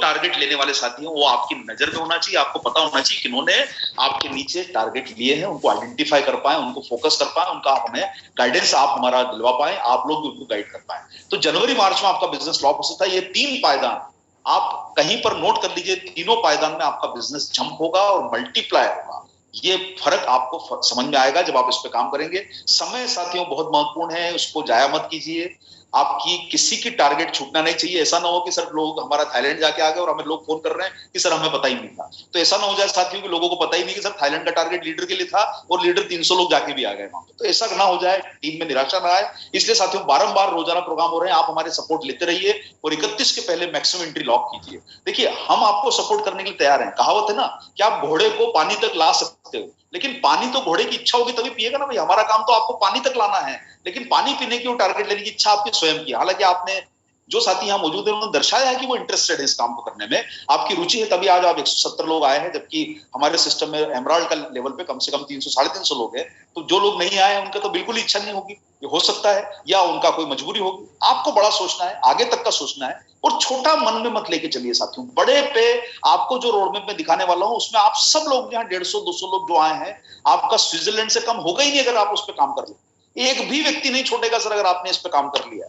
Target लेने वाले साथी हैं वो आपकी नजर में होना चाहिए, आपको पता होना चाहिए किन्होंने आपके नीचे टारगेट लिए हैं, उनको आइडेंटिफाई कर पाए, उनको फोकस कर पाए, उनका हमें गाइडेंस आप हमारा दिलवा पाए, आप लोग भी उनको गाइड कर पाए। तो जनवरी मार्च में आपका बिजनेस लॉक हो सकता है। ये 3 पायदान आप कहीं पर नोट कर लीजिए, तीनों पायदान में आपका बिजनेस जंप होगा और मल्टीप्लाई होगा। ये फर्क आपको समझ में आएगा जब आप इस पे काम करेंगे। समय साथियों बहुत महत्वपूर्ण है, उसको जाया मत कीजिए। आपकी किसी की टारगेट छूटना नहीं चाहिए। ऐसा ना हो कि सर लोग हमारा थाईलैंड जाके आ गए और हमें लोग फोन कर रहे हैं कि सर हमें पता ही नहीं था। तो ऐसा ना हो जाए साथियों कि लोगों को पता ही नहीं कि सर थाईलैंड का टारगेट लीडर के लिए था और लीडर 300 लोग जाके भी आ गए वहां पे। तो ऐसा ना हो जाए, टीम में निराशा ना आए। इसलिए साथियों बारंबार रोजाना प्रोग्राम हो रहे हैं, आप हमारे सपोर्ट लेते रहिए और 31 के पहले मैक्सिमम एंट्री लॉक कीजिए। देखिए हम आपको सपोर्ट करने के लिए तैयार हैं। कहावत है ना कि आप घोड़े को पानी तक ला सकते हो, लेकिन पानी तो घोड़े की इच्छा होगी तभी पिएगा ना भाई। हमारा काम तो आपको पानी तक लाना है, लेकिन पानी पीने की और टारगेट लेने की इच्छा आपकी स्वयं की। हालांकि आपने जो साथी यहाँ मौजूद है उन्होंने दर्शाया है कि वो इंटरेस्टेड है इस काम को करने में, आपकी रुचि है, तभी आज आप 170 लोग आए हैं, जबकि हमारे सिस्टम में एमराल्ड का लेवल पे कम से कम 300 350 लोग हैं। तो जो लोग नहीं आए उनका तो बिल्कुल इच्छा नहीं होगी, ये हो सकता है, या उनका कोई मजबूरी होगी। आपको बड़ा सोचना है, आगे तक का सोचना है, और छोटा मन में मत लेके चलिए साथियों। बड़े पे आपको जो रोड मैप में दिखाने वाला हूं उसमें आप सब लोग यहाँ 150-200 लोग जो आए हैं, आपका स्विट्जरलैंड से कम होगा ही नहीं अगर आप उस पर काम कर ले। एक भी व्यक्ति नहीं छोड़ेगा सर अगर आपने इस पर काम कर लिया।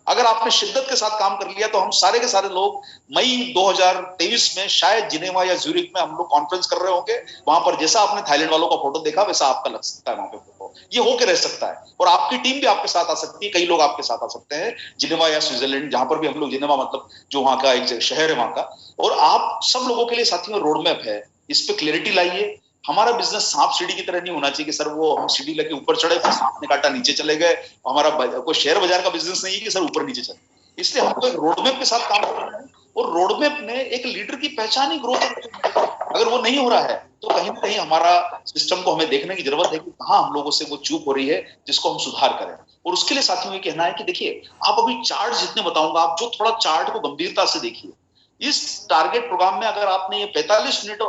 अगर आपने शिद्दत के साथ काम कर लिया तो हम सारे के सारे लोग मई 2023 में शायद जिनेवा या ज्यूरिख में हम लोग कॉन्फ्रेंस कर रहे होंगे। वहां पर जैसा आपने थाईलैंड वालों का फोटो देखा वैसा आपका लग सकता है वहां पे फोटो, ये होके रह सकता है। और आपकी टीम भी आपके साथ आ सकती है, कई लोग आपके साथ आ सकते हैं जिनेवा या स्विट्जरलैंड, जहां पर भी हम लोग, जिनेवा मतलब जो वहां का एक शहर है वहां का। और आप सब लोगों के लिए साथियों रोड मैप है, इस पे क्लियरिटी लाइए। हमारा बिजनेस सांप सीढ़ी की तरह नहीं होना चाहिए कि सर वो हम सीढ़ी लेके ऊपर चढ़े फिर सांप ने काटा नीचे चले गए। हमारा कोई शेयर बाजार का बिजनेस नहीं है कि सर ऊपर नीचे चले। इसलिए हमको एक रोडमैप के साथ काम करना है, और रोडमैप में एक लीडर की पहचान ही ग्रोथ है। अगर वो नहीं हो रहा है तो कहीं ना कहीं हमारा सिस्टम को हमें देखने की जरूरत है कि कहाँ हम लोगों से वो चूक हो रही है जिसको हम सुधार करें। और उसके लिए साथियों ये कहना है कि देखिए आप अभी चार्ट जितने बताऊंगा, आप जो थोड़ा चार्ट को गंभीरता से देखिए। इस टारगेट प्रोग्राम में अगर आपने ये 45 मिनट,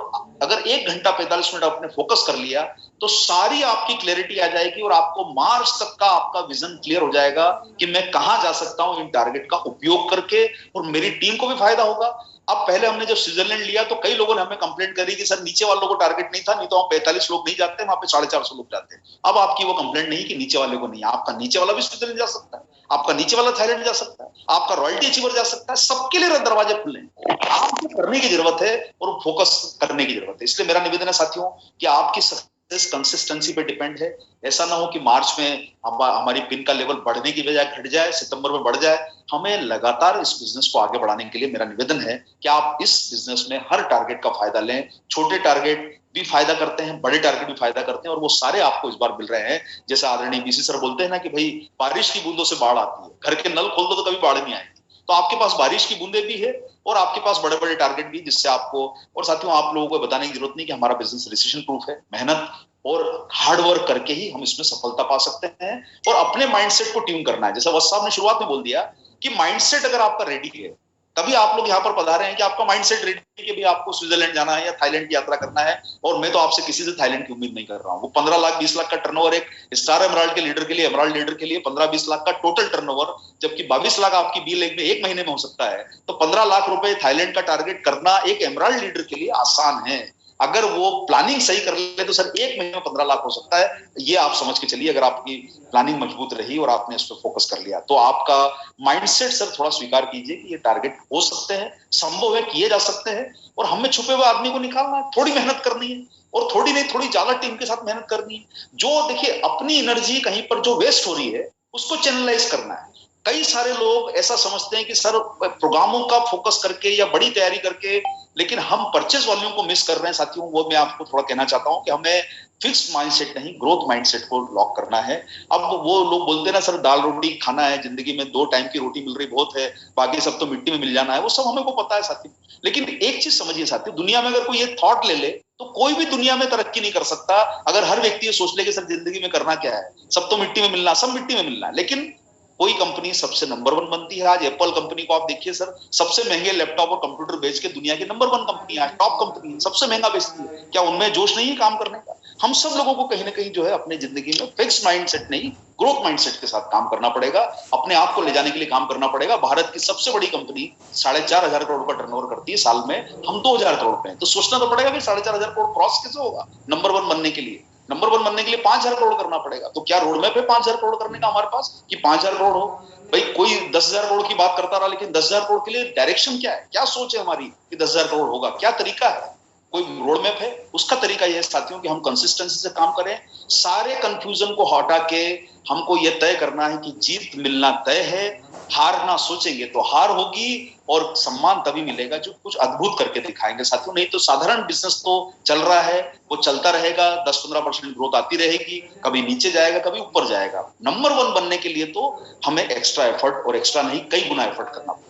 अगर 1 घंटा 45 मिनट आपने फोकस कर लिया तो सारी आपकी क्लैरिटी आ जाएगी और आपको मार्च तक का आपका विजन क्लियर हो जाएगा कि मैं कहां जा सकता हूं इन टारगेट का उपयोग करके, और मेरी टीम को भी फायदा होगा। अब पहले हमने जब स्विट्जरलैंड लिया तो कई लोगों ने हमें कंप्लेंट करी कि सर नीचे वालों को टारगेट नहीं था, नहीं तो हम 45 लोग नहीं जाते, वहां पे 450 लोग जाते। अब आपकी वो कंप्लेंट नहीं कि नीचे वाले को नहीं, आपका नीचे वाला भी स्विट्जरलैंड जा सकता है, आपका नीचे वाला थाईलैंड जा सकता है, आपका रॉयल्टी अचीवर जा सकता है। सबके लिए दरवाजे खुले हैं, आपको करने की जरूरत है और फोकस करने की जरूरत है। इसलिए मेरा निवेदन है साथियों कि आपकी कंसिस्टेंसी पे डिपेंड है। ऐसा ना हो कि मार्च में हमारी पिन का लेवल बढ़ने की बजाय घट जाए, सितंबर में बढ़ जाए। हमें लगातार इस बिजनेस को आगे बढ़ाने के लिए मेरा निवेदन है कि आप इस बिजनेस में हर टारगेट का फायदा लें। छोटे टारगेट भी फायदा करते हैं, बड़े टारगेट भी फायदा करते हैं, और वो सारे आपको इस बार मिल रहे हैं। जैसे आदरणीय बीसी सर बोलते हैं ना कि भाई बारिश की बूंदों से बाढ़ आती है, घर के नल खोल दो तो कभी बाढ़ नहीं आएगी। तो आपके पास बारिश की बूंदे भी है और आपके पास बड़े बड़े टारगेट भी, जिससे आपको, और साथियों आप लोगों को बताने की जरूरत नहीं कि हमारा बिजनेस रिसेशन प्रूफ है। मेहनत और हार्ड वर्क करके ही हम इसमें सफलता पा सकते हैं, और अपने माइंडसेट को ट्यून करना है। जैसा वत्स साहब ने शुरुआत में बोल दिया कि माइंडसेट अगर आपका रेडी है तभी आप लोग यहाँ पर पधारे हैं कि आपका माइंडसेट रेडी है कि भी आपको स्विट्जरलैंड जाना है या थाईलैंड की यात्रा करना है। और मैं तो आपसे किसी से थाईलैंड की उम्मीद नहीं कर रहा हूँ। वो 15 लाख 20 लाख का टर्नओवर एक स्टार एमराल्ड के लीडर के लिए, एमराल्ड लीडर के लिए 15-20 लाख का टोटल टर्नओवर, जबकि 22 लाख आपकी बी लेग में 1 महीने में हो सकता है। तो 15 लाख रुपए थाईलैंड का टारगेट करना एक एमराल्ड लीडर के लिए आसान है। अगर वो प्लानिंग सही कर ले तो सर 1 महीने में 15 लाख हो सकता है। ये आप समझ के चलिए, अगर आपकी प्लानिंग मजबूत रही और आपने इस पर फोकस कर लिया तो आपका माइंडसेट सर थोड़ा स्वीकार कीजिए कि ये टारगेट हो सकते हैं, संभव है, किए जा सकते हैं। और हमें छुपे हुए आदमी को निकालना है, थोड़ी मेहनत करनी है, और थोड़ी नहीं थोड़ी ज्यादा टीम के साथ मेहनत करनी है। जो देखिए अपनी एनर्जी कहीं पर जो वेस्ट हो रही है उसको चैनलाइज करना है। कई सारे लोग ऐसा समझते हैं कि सर प्रोग्रामों का फोकस करके या बड़ी तैयारी करके, लेकिन हम परचेज वॉल्यूम को मिस कर रहे हैं साथियों। वो मैं आपको थोड़ा कहना चाहता हूं कि हमें फिक्स माइंडसेट नहीं, ग्रोथ माइंडसेट को लॉक करना है। अब वो लोग बोलते हैं ना सर दाल रोटी खाना है जिंदगी में, 2 टाइम की रोटी मिल रही बहुत है, बाकी सब तो मिट्टी में मिल जाना है, वो सब हमें को पता है साथियों। लेकिन एक चीज समझिए साथियों, दुनिया में अगर कोई ये थॉट ले ले तो कोई भी दुनिया में तरक्की नहीं कर सकता अगर हर व्यक्ति ये सोच ले कि सर जिंदगी में करना क्या है, सब तो मिट्टी में मिलना, सब मिट्टी में मिलना है। लेकिन कोई कंपनी सबसे नंबर 1 बनती है। आज एप्पल कंपनी को आप देखिए सर, सबसे महंगे लैपटॉप और कंप्यूटर बेच के दुनिया की नंबर 1 कंपनी है, टॉप कंपनी है, सबसे महंगा बेचती है। क्या उनमें जोश नहीं है काम करने का? हम सब लोगों को कहीं ना कहीं जो है अपने जिंदगी में फिक्स माइंडसेट नहीं, ग्रोथ माइंडसेट के साथ काम करना पड़ेगा, अपने आप को ले जाने के लिए काम करना पड़ेगा। भारत की सबसे बड़ी कंपनी 4,500 करोड़ का टर्नओवर करती है साल में, हम 2,000 करोड़ पे हैं, तो सोचना तो पड़ेगा कि 4,500 करोड़ क्रॉस कैसे होगा। नंबर 1 बनने के लिए, नंबर 1 बनने के लिए 5,000 करोड़ करना पड़ेगा। तो क्या रोड मैप है 5,000 करोड़ करने का हमारे पास कि 5,000 करोड़ हो? भाई कोई 10,000 करोड़ की बात करता रहा, लेकिन 10,000 करोड़ के लिए डायरेक्शन क्या है, क्या सोच है हमारी कि 10,000 करोड़ होगा, क्या तरीका है, कोई रोड मैप है? उसका तरीका यह है साथियों कि हम कंसिस्टेंसी से काम करें, सारे कंफ्यूजन को हटा के हमको यह तय करना है कि जीत मिलना तय है, हार ना सोचेंगे तो हार होगी, और सम्मान तभी मिलेगा जो कुछ अद्भुत करके दिखाएंगे साथियों। नहीं तो साधारण बिजनेस तो चल रहा है, वो चलता रहेगा, 10-15% ग्रोथ आती रहेगी, कभी नीचे जाएगा कभी ऊपर जाएगा। नंबर 1 बनने के लिए तो हमें एक्स्ट्रा एफर्ट, और एक्स्ट्रा नहीं कई गुना एफर्ट करना पड़ेगा।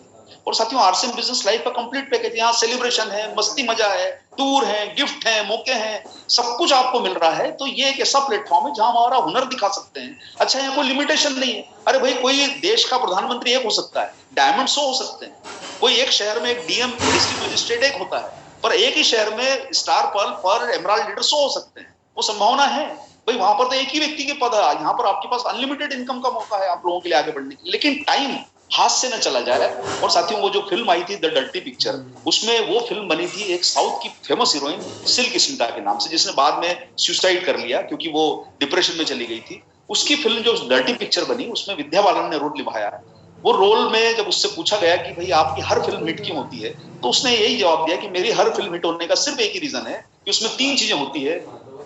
और साथियों आरसीएम बिजनेस लाइफ का कंप्लीट पैकेज, यहाँ सेलिब्रेशन है, मस्ती मजा है, टूर है, गिफ्ट है, मौके हैं, सब कुछ आपको मिल रहा है। तो ये एक ऐसा प्लेटफॉर्म है जहां हमारा हुनर दिखा सकते हैं। अच्छा यहाँ कोई लिमिटेशन नहीं है, अरे भाई कोई देश का प्रधानमंत्री एक हो सकता है, डायमंड 100 हो सकते हैं, कोई एक शहर में एक डीएम डिस्ट्रिक्ट मजिस्ट्रेट एक होता है, पर एक ही शहर में स्टार पर्ल पर एमराल्ड लीडर 100 हो सकते हैं। वो संभावना है भाई, वहां पर तो एक ही व्यक्ति के पद है, यहाँ पर आपके पास अनलिमिटेड इनकम का मौका है आप लोगों के लिए आगे बढ़ने की, लेकिन टाइम हाथ से न चला जाए। और साथियों वो जो फिल्म आई थी द डर्टी पिक्चर, उसमें वो फिल्म बनी थी एक साउथ की फेमस हीरोइन सिल्क स्मिता के नाम से, जिसने बाद में सुसाइड कर लिया क्योंकि वो डिप्रेशन में चली गई थी। उसकी फिल्म जो डर्टी पिक्चर बनी, उसमें विद्या बालन ने रोल निभाया। वो रोल में जब उससे पूछा गया कि भाई आपकी हर फिल्म हिट क्यों होती है, तो उसने यही जवाब दिया कि मेरी हर फिल्म हिट होने का सिर्फ एक ही रीजन है कि उसमें 3 चीजें होती है,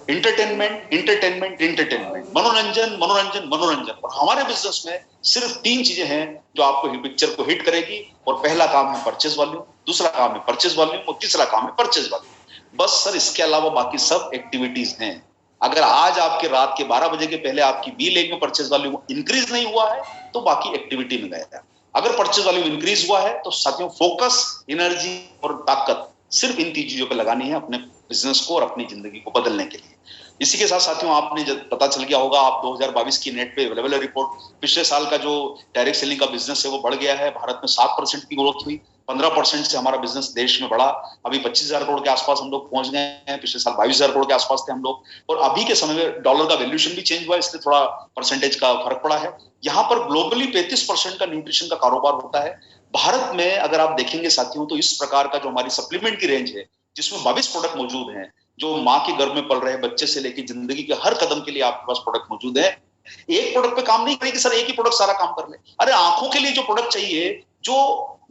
इंटरटेनमेंट, इंटरटेनमेंट, इंटरटेनमेंट, मनोरंजन, मनोरंजन, मनोरंजन। और हमारे बिजनेस में सिर्फ 3 चीजें हैं जो आपको पिक्चर को हिट करेगी, और पहला काम है परचेज वॉल्यूम, दूसरा काम है परचेज वॉल्यूम, और तीसरा काम है परचेज वॉल्यूम। बस सर, इसके अलावा बाकी सब एक्टिविटीज हैं। अगर आज आपके रात के 12 बजे के पहले आपकी बी लेग में परचेज वॉल्यूम इंक्रीज नहीं हुआ है, तो बाकी एक्टिविटी में गया है। अगर परचेज वॉल्यूम इंक्रीज हुआ है, तो साथियों फोकस, एनर्जी और ताकत सिर्फ इन 3 चीजों पे लगानी है अपने बिजनेस को और अपनी जिंदगी को बदलने के लिए। इसी के साथ साथियों आपने पता चल गया होगा, आप 2022 की नेट पे अवेलेबल है रिपोर्ट, पिछले साल का जो डायरेक्ट सेलिंग का बिजनेस है वो बढ़ गया है। भारत में 7% की ग्रोथ हुई, 15% से हमारा बिजनेस देश में बढ़ा, अभी 25,000 करोड़ के आसपास हम लोग पहुंच गए हैं। पिछले साल 22,000 करोड़ के आसपास थे हम लोग, और अभी के समय में डॉलर का वैल्यूएशन भी चेंज हुआ, इसलिए थोड़ा परसेंटेज का फर्क पड़ा है। यहाँ पर ग्लोबली 35% का न्यूट्रिशन का कारोबार होता है। भारत में अगर आप देखेंगे साथियों, तो इस प्रकार का जो हमारी सप्लीमेंट की रेंज है, जिसमें 22 प्रोडक्ट मौजूद हैं, जो माँ के गर्भ में पल रहे बच्चे से लेकर जिंदगी के हर कदम के लिए आपके पास प्रोडक्ट मौजूद है। एक प्रोडक्ट पे काम नहीं करेगी सर, एक ही प्रोडक्ट सारा काम कर ले। अरे आंखों के लिए जो प्रोडक्ट चाहिए, जो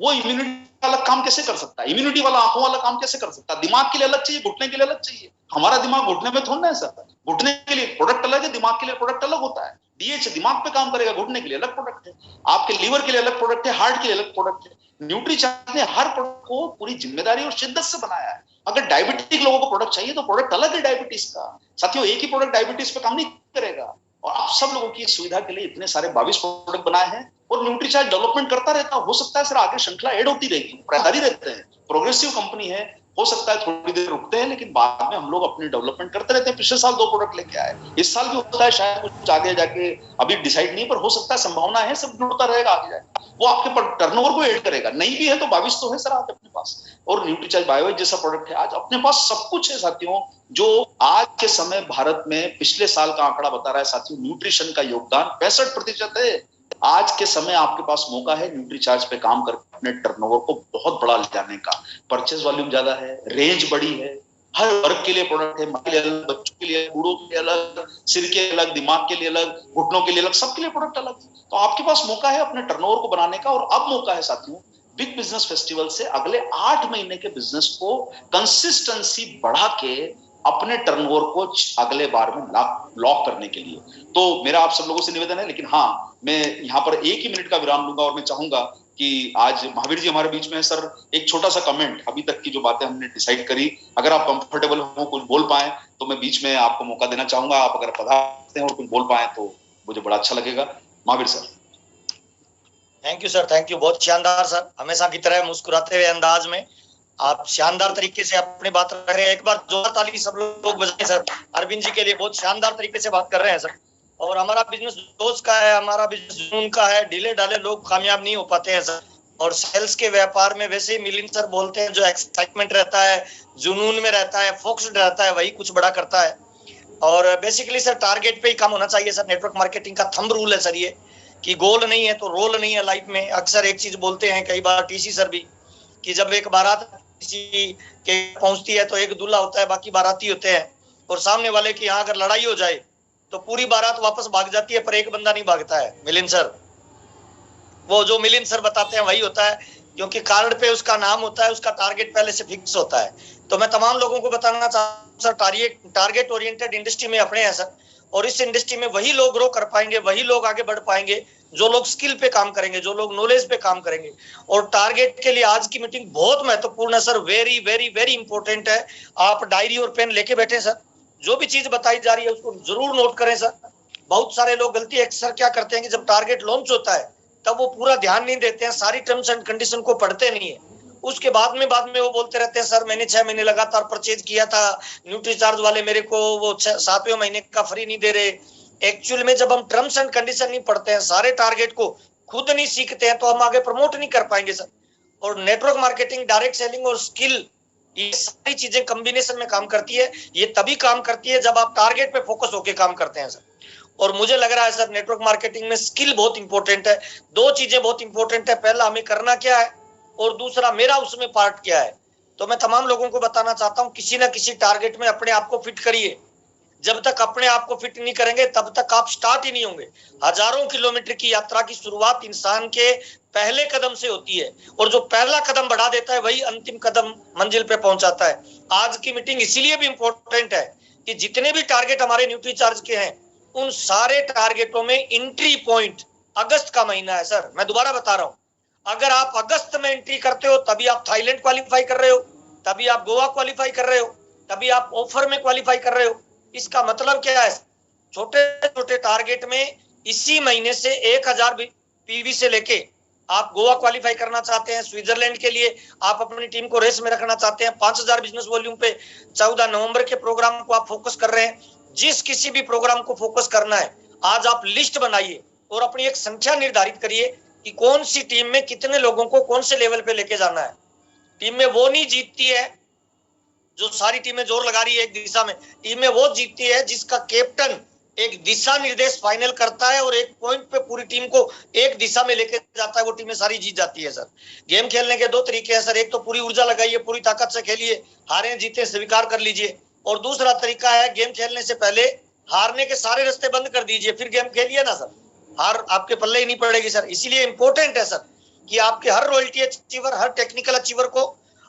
वो इम्यूनिटी वाला काम कैसे कर सकता है, इम्यूनिटी वाला आंखों वाला काम कैसे कर सकता है, दिमाग के लिए अलग चाहिए, घुटने के लिए अलग चाहिए। हमारा दिमाग घुटने में थोड़ा है सर, घुटने के लिए प्रोडक्ट अलग है, दिमाग के लिए प्रोडक्ट अलग होता है। डीएच दिमाग पे काम करेगा, घुटने के लिए अलग प्रोडक्ट है, आपके लीवर के लिए अलग प्रोडक्ट है, हार्ट के लिए अलग प्रोडक्ट है। न्यूट्रीचार्ज ने हर प्रोडक्ट को पूरी जिम्मेदारी और शिद्दत से बनाया है। अगर डायबिटिक लोगों को प्रोडक्ट चाहिए तो प्रोडक्ट अलग है डायबिटीज का। साथियों एक ही प्रोडक्ट डायबिटीज पे काम नहीं करेगा, और आप सब लोगों की सुविधा के लिए इतने सारे 22 प्रोडक्ट बनाए हैं, और न्यूट्रीचार्ज डेवलपमेंट करता रहता है। हो सकता है सर आगे श्रृंखला ऐड होती रहेगी, प्रयास रहते हैं, प्रोग्रेसिव कंपनी है, हो सकता है थोड़ी देर रुकते हैं, लेकिन बाद में हम लोग अपनी डेवलपमेंट करते रहते हैं। पिछले साल 2 प्रोडक्ट लेके आए, इस साल भी होता है, शायद कुछ आगे जाके अभी डिसाइड नहीं, पर हो सकता है, संभावना है, सब जुड़ता रहेगा आगे जाए, वो आपके टर्नओवर को ऐड करेगा। नहीं भी है तो 22 तो है सर आज अपने पास, और न्यूट्रीचार्ज बायोएज जैसा प्रोडक्ट है, आज अपने पास सब कुछ है साथियों। जो आज के समय भारत में पिछले साल का आंकड़ा बता रहा है साथियों, न्यूट्रिशन का योगदान 65% है। आज के समय आपके पास मौका है न्यूट्रीचार्ज पे काम करके अपने टर्नओवर को बहुत बड़ा ले जाने का। परचेज वॉल्यूम ज्यादा है, रेंज बड़ी है, हर वर्ग के लिए प्रोडक्ट है, माँ के लिए अलग, बच्चों के लिए, बूढ़ों के लिए अलग, सिर के अलग, दिमाग के लिए अलग, घुटनों के लिए अलग, सबके लिए प्रोडक्ट अलग। तो आपके पास मौका है अपने टर्नओवर को बनाने का। और अब मौका है साथियों बिग बिजनेस फेस्टिवल से अगले 8 महीने के बिजनेस को कंसिस्टेंसी बढ़ा के अपने टर्नओवर को अगले बार में लॉक करने के लिए। तो मेरा आप सब लोगों से निवेदन है, लेकिन हाँ, मैं यहाँ पर 1 ही मिनट का विराम लूंगा, और मैं चाहूंगा कि आज महावीर जी हमारे बीच में है सर, एक छोटा सा कमेंट, अभी तक की जो बातें हमने डिसाइड करी, अगर आप कंफर्टेबल हो कुछ बोल पाए तो मैं बीच में आपको मौका देना चाहूंगा। आप अगर पधारते हैं और कुछ बोल पाए तो मुझे बड़ा अच्छा लगेगा। Mahavir sir. Thank you sir, thank you, बहुत शानदार सर, हमेशा की तरह मुस्कुराते हुए अंदाज में आप शानदार तरीके से अपनी बात रख रहे हैं। एक बार जोरदार ताली सब लोग बजाएं सर अरविंद जी के लिए, बहुत शानदार तरीके से बात कर रहे हैं सर। और हमारा बिजनेस दोस्त का है, हमारा बिजनेस जुनून का है, ढीले ढाले लोग कामयाब नहीं हो पाते हैं सर। और सेल्स के व्यापार में वैसे ही मिलिंद सर बोलते हैं, जो एक्साइटमेंट रहता है, जुनून में रहता है, फोकस्ड रहता है, वही कुछ बड़ा करता है। और बेसिकली सर टारगेट पे ही काम होना चाहिए सर। नेटवर्क मार्केटिंग का थंब रूल है सर ये, कि गोल नहीं है तो रोल नहीं है लाइफ में। अक्सर एक चीज बोलते हैं कई बार टीसी सर भी, कि जब एक बारात किसी के पहुंचती है तो एक दूल्हा होता है, बाकी बाराती होते हैं, और सामने वाले की यहाँ अगर लड़ाई हो जाए तो पूरी बारात वापस भाग जाती है, पर एक बंदा नहीं भागता है, मिलिंद सर। वो जो मिलिंद सर बताते हैं वही होता है, क्योंकि कार्ड पे उसका नाम होता है, उसका टारगेट पहले से फिक्स होता है। तो मैं तमाम लोगों को बताना चाहता हूँ सर, टारगेट ओरिएंटेड इंडस्ट्री में अपने हैं सर, और इस इंडस्ट्री में वही लोग ग्रो कर पाएंगे, वही लोग आगे बढ़ पाएंगे जो लोग स्किल पे काम करेंगे, जो लोग नॉलेज पे काम करेंगे। और टारगेट के लिए आज की मीटिंग बहुत महत्वपूर्ण है sir, very very very important है। आप डायरी और पेन लेके बैठे सर, जो भी चीज बताई जा रही है उसको जरूर नोट करें सर। बहुत सारे लोग गलती अक्सर क्या करते हैं कि जब टारगेट लॉन्च होता है तब वो पूरा ध्यान नहीं देते हैं, सारी टर्म्स एंड कंडीशन को पढ़ते नहीं है। उसके बाद में वो बोलते रहते हैं सर मैंने 6 महीने लगातार परचेज किया था, न्यूट्री चार्ज वाले मेरे को वो 7वें महीने का फ्री नहीं दे रहे। एक्चुअल में जब हम टर्म्स एंड कंडीशन नहीं पढ़ते हैं, सारे टारगेट को खुद नहीं सीखते हैं, तो हम आगे प्रमोट नहीं कर पाएंगे सर। और नेटवर्क मार्केटिंग, डायरेक्ट सेलिंग और स्किल, ये सारी चीजें कॉम्बिनेशन में काम करती है। ये तभी काम करती है जब आप टारगेट पे फोकस होकर काम करते हैं सर। और मुझे लग रहा है सर नेटवर्क मार्केटिंग में स्किल बहुत इंपॉर्टेंट है। 2 चीजें बहुत इंपॉर्टेंट है, पहला हमें करना क्या है और दूसरा मेरा उसमें पार्ट क्या है। तो मैं तमाम लोगों को बताना चाहता हूं, किसी ना किसी टारगेट में अपने आप को फिट करिए। जब तक अपने आप को फिट नहीं करेंगे तब तक आप स्टार्ट ही नहीं होंगे। हजारों किलोमीटर की यात्रा की शुरुआत इंसान के पहले कदम से होती है, और जो पहला कदम बढ़ा देता है वही अंतिम कदम मंजिल पे पहुंचाता है। आज की मीटिंग इसीलिए भी इंपॉर्टेंट है कि जितने भी टारगेट हमारे न्यूट्री चार्ज के हैं, उन सारे टारगेटों में एंट्री पॉइंट अगस्त का महीना है सर। मैं दोबारा बता रहा हूं, अगर आप अगस्त में एंट्री करते हो तभी आप थाईलैंड क्वालिफाई कर रहे हो, तभी आप गोवा क्वालिफाई कर रहे हो, तभी आप ऑफर में क्वालिफाई कर रहे हो। इसका मतलब क्या है, छोटे छोटे टारगेट में इसी महीने से 1000 पीवी से लेके आप गोवा क्वालिफाई करना चाहते हैं, स्विट्जरलैंड के लिए आप अपनी टीम को रेस में रखना चाहते हैं, 5000 बिजनेस वॉल्यूम पे 14 नवंबर के प्रोग्राम को आप फोकस कर रहे हैं। जिस किसी भी प्रोग्राम को फोकस करना है, आज आप लिस्ट बनाइए और अपनी एक संख्या निर्धारित करिए कि कौन सी टीम में कितने लोगों को कौन से लेवल पे लेके जाना है। टीम में वो नहीं जीतती है जो सारी टीमें जोर लगा रही है एक दिशा में, टीम में वो जीतती है जिसका कैप्टन एक दिशा निर्देश फाइनल करता है और एक पॉइंट पे पूरी टीम को एक दिशा में लेके जाता है, वो टीमें सारी जीत जाती है सर। गेम खेलने के 2 तरीके हैं सर, एक तो पूरी ऊर्जा लगाइए, पूरी ताकत से खेलिए, हारे जीते स्वीकार कर लीजिए, और दूसरा तरीका है गेम खेलने से पहले हारने के सारे रास्ते बंद कर दीजिए, फिर गेम खेलिए ना सर, हार आपके पल्ले ही नहीं पड़ेगी सर। इसीलिए इंपॉर्टेंट है सर कि आपके हर रॉयल्टी अचीवर, हर टेक्निकल अचीवर को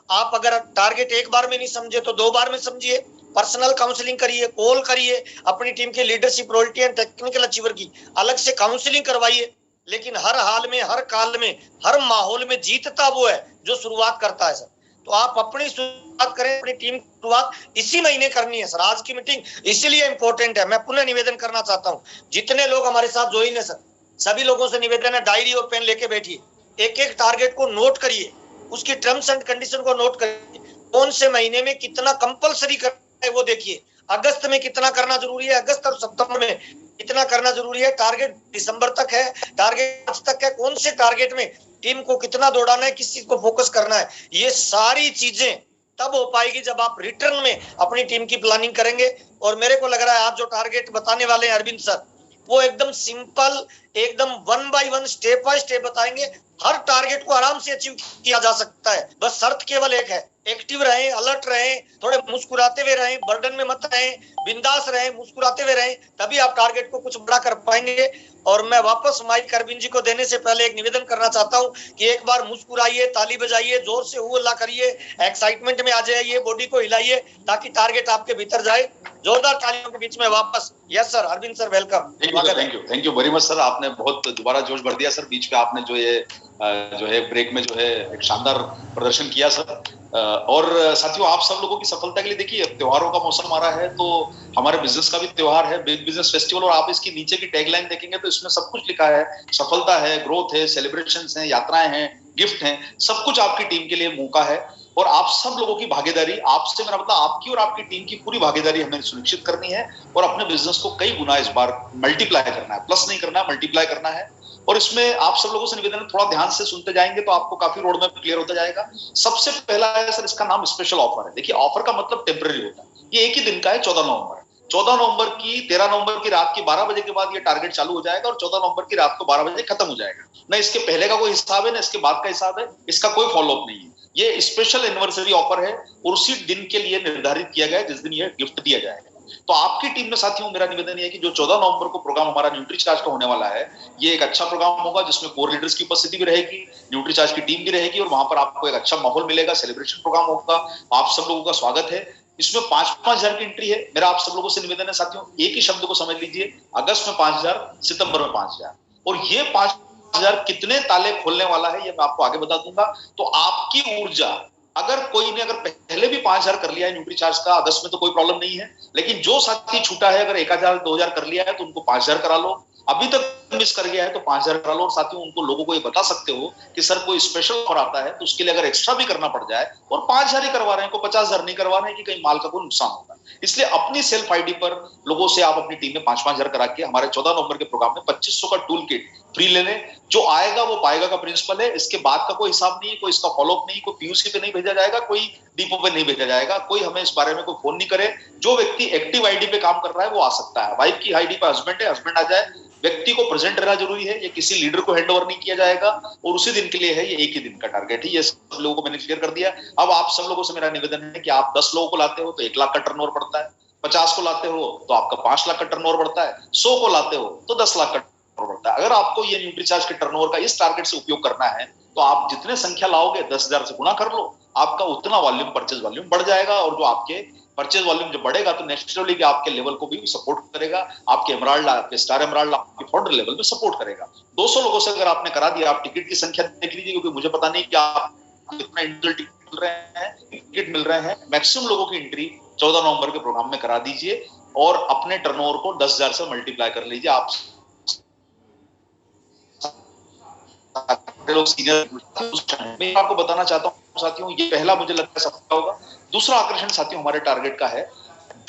आप अगर टारगेट एक बार में नहीं समझे तो 2 बार में समझिए, पर्सनल काउंसलिंग करिए, कॉल करिए, अपनी टीम के leadership, royalty and technical achiever की अलग से काउंसलिंग करवाइए। लेकिन हर हाल में, हर काल में, हर माहौल में जीतता वो है जो शुरुआत करता है सर। तो आप अपनी शुरुआत करें, अपनी टीम की शुरुआत इसी महीने करनी है सर। आज की मीटिंग इसीलिए इंपॉर्टेंट है। मैं पुनः निवेदन करना चाहता हूं, जितने लोग हमारे साथ ज्वाइन है सर, सभी लोगों से निवेदन है, डायरी और पेन लेके बैठिए, एक एक टारगेट को नोट करिए, उसकी टर्म्स एंड कंडीशन को नोट करिए, कौन से महीने में कितना कंपलसरी करना है वो देखिए, अगस्त में कितना करना जरूरी है, अगस्त और सितंबर में कितना करना जरूरी है, टारगेट दिसंबर तक है, टारगेट मार्च तक है, कौन से टारगेट में टीम को कितना दौड़ाना है, किस चीज को फोकस करना है। ये सारी चीजें तब हो पाएगी जब आप रिटर्न में अपनी टीम की प्लानिंग करेंगे। और मेरे को लग रहा है आप जो टारगेट बताने वाले हैं अरविंद सर, वो एकदम सिंपल, एकदम 1 बाय 1 स्टेप बाय स्टेप बताएंगे। हर टारगेट को आराम से अचीव किया जा सकता है, बस शर्त केवल एक है, एक्टिव रहें, अलर्ट रहें, थोड़े मुस्कुराते हुए रहें, बर्डन में मत रहें, बिंदास रहें, मुस्कुराते हुए रहें, तभी आप टारगेट को कुछ बड़ा कर पाएंगे। और मैं वापस माइक अरविंद जी को देने से पहले एक निवेदन करना चाहता हूं कि एक बार मुस्कुराइए, ताली बजाइए, जोर से हु हल्ला करिए, एक्साइटमेंट में आ जाइए, बॉडी को हिलाइए ताकि टारगेट आपके भीतर जाए। जोरदार तालियों के बीच में वापस। Yes sir, Arvind sir welcome. Thank you very much sir, आपने बहुत दोबारा जोश भर दिया सर। बीच में आपने जो है ब्रेक में जो है एक शानदार प्रदर्शन किया सर। और साथियों, आप सब लोगों की सफलता के लिए देखिए, त्योहारों का मौसम आ रहा है तो हमारे बिजनेस का भी त्योहार है, बिग बिजनेस फेस्टिवल। और आप इसकी नीचे की टैगलाइन देखेंगे तो इसमें सब कुछ लिखा है, सफलता है, ग्रोथ है, सेलिब्रेशंस हैं, यात्राएं हैं, गिफ्ट हैं, सब कुछ आपकी टीम के लिए मौका है। और आप सब लोगों की भागीदारी, आपसे मेरा मतलब आपकी और आपकी टीम की पूरी भागीदारी हमें सुनिश्चित करनी है और अपने बिजनेस को कई गुना इस बार मल्टीप्लाई करना है, प्लस नहीं करना है, मल्टीप्लाई करना है। और इसमें आप सब लोगों से निवेदन है, थोड़ा ध्यान से सुनते जाएंगे तो आपको काफी रोड मैप क्लियर होता जाएगा। सबसे पहला है सर, इसका नाम स्पेशल ऑफर है। देखिए, ऑफर का मतलब टेम्पररी होता है, ये एक ही दिन का है, 14 नवंबर। 14 नवंबर की 13 नवंबर की रात की 12 बजे के बाद ये टारगेट चालू हो जाएगा और 14 नवंबर की रात को 12 बजे खत्म हो जाएगा। ना इसके पहले का कोई हिसाब है, ना इसके बाद का हिसाब है, इसका कोई फॉलोअप नहीं है। ये स्पेशल एनिवर्सरी ऑफर है और उसी दिन के लिए निर्धारित किया गया है जिस दिन ये गिफ्ट दिया जाएगा। तो आपकी टीम में साथियों मेरा निवेदन है कि जो 14 नवंबर को प्रोग्राम हमारा न्यूट्रीचार्ज का होने वाला है, ये एक अच्छा प्रोग्राम होगा जिसमें कोर लीडर्स की उपस्थिति भी रहेगी, न्यूट्रीचार्ज की टीम भी रहेगी और वहां पर आपको एक अच्छा माहौल मिलेगा, सेलिब्रेशन प्रोग्राम होगा। आप सब लोगों का स्वागत है। इसमें 5-5 हजार की एंट्री है। मेरा आप सब लोगों से निवेदन है साथियों, एक ही शब्द को समझ लीजिए, अगस्त में 5,000, सितंबर में 5,000। और ये 5,000 कितने ताले खोलने वाला है ये मैं आपको आगे बता दूंगा। तो आपकी ऊर्जा, अगर कोई ने अगर पहले भी 5,000 कर लिया है न्यूट्रीचार्ज का अगस्त में तो कोई प्रॉब्लम नहीं है, लेकिन जो साथी छूटा है अगर 1,000 2,000 कर लिया है तो उनको 5,000 करा लो। अभी तक मिस कर गया है तो 5,000 करा लो। और साथियों उनको लोगों को ये बता सकते हो कि सर कोई स्पेशल ऑफर आता है तो उसके लिए अगर एक्स्ट्रा भी करना पड़ जाए और 5,000 ही करवा रहे हैं, को 50,000 नहीं करवा रहे हैं कि कहीं माल का कोई नुकसान होगा। इसलिए अपनी सेल्फ आईडी पर लोगों से आप अपनी टीम में 5-5 हजार करा के हमारे 14 नवंबर के प्रोग्राम में 2,500 का टूल किट फ्री ले लें। जो आएगा वो पाएगा का प्रिंसिपल है। इसके बाद का कोई हिसाब नहीं है, कोई इसका फॉलोअप नहीं, कोई पीयूसी पे नहीं भेजा जाएगा, कोई डिपो पे नहीं भेजा जाएगा, कोई हमें इस बारे में कोई फोन नहीं करे। जो व्यक्ति एक्टिव आईडी पे काम कर रहा है वो आ सकता है। वाइफ की आईडी पे हस्बैंड है, हस्बैंड आ जाए। व्यक्ति को प्रेजेंट रहना जरूरी है, ये किसी लीडर को हैंड ओवर नहीं किया जाएगा और उसी दिन के लिए है, ये एक ही दिन का टारगेट है। ये सब लोगों को मैंने क्लियर कर दिया। अब आप सब लोगों से मेरा निवेदन है कि आप 10 लोगों को लाते हो तो 1 लाख का टर्नओवर पड़ता है, 50 को लाते हो तो आपका 5 लाख का टर्नओवर बढ़ता है, 100 को लाते हो तो 10 लाख का टर्नओवर बढ़ता है। अगर आपको ये न्यूट्रीचार्ज के टर्नओवर का इस टारगेट से उपयोग करना है तो आप जितने संख्या लाओगे 10,000 से गुना कर लो, आपका उतना वॉल्यूम, परचेज वॉल्यूम बढ़ जाएगा। और जो आपके परचेज वॉल्यूम जब बढ़ेगा तो नेचुरली आपके लेवल को भी सपोर्ट करेगा, आपके एमराल्ड, आपके स्टार एमराल्ड, आपके फाउंडर लेवल में सपोर्ट करेगा। 200 लोगों से अगर आपने करा दिया, आप टिकट की संख्या देख लीजिए, क्योंकि मुझे पता नहीं कि आप कितना इंडिविजुअल टिकट मिल रहे हैं, टिकट मिल रहे हैं। मैक्सिमम लोगों की एंट्री 14 नवंबर के प्रोग्राम में करा दीजिए और अपने टर्नओवर को 10,000 से मल्टीप्लाई कर लीजिए। आप लोग सीनियर, मैं आपको बताना चाहता हूं साथियों, ये पहला मुझे लगता है सबका होगा। दूसरा आकर्षण साथियों हमारे टारगेट का है,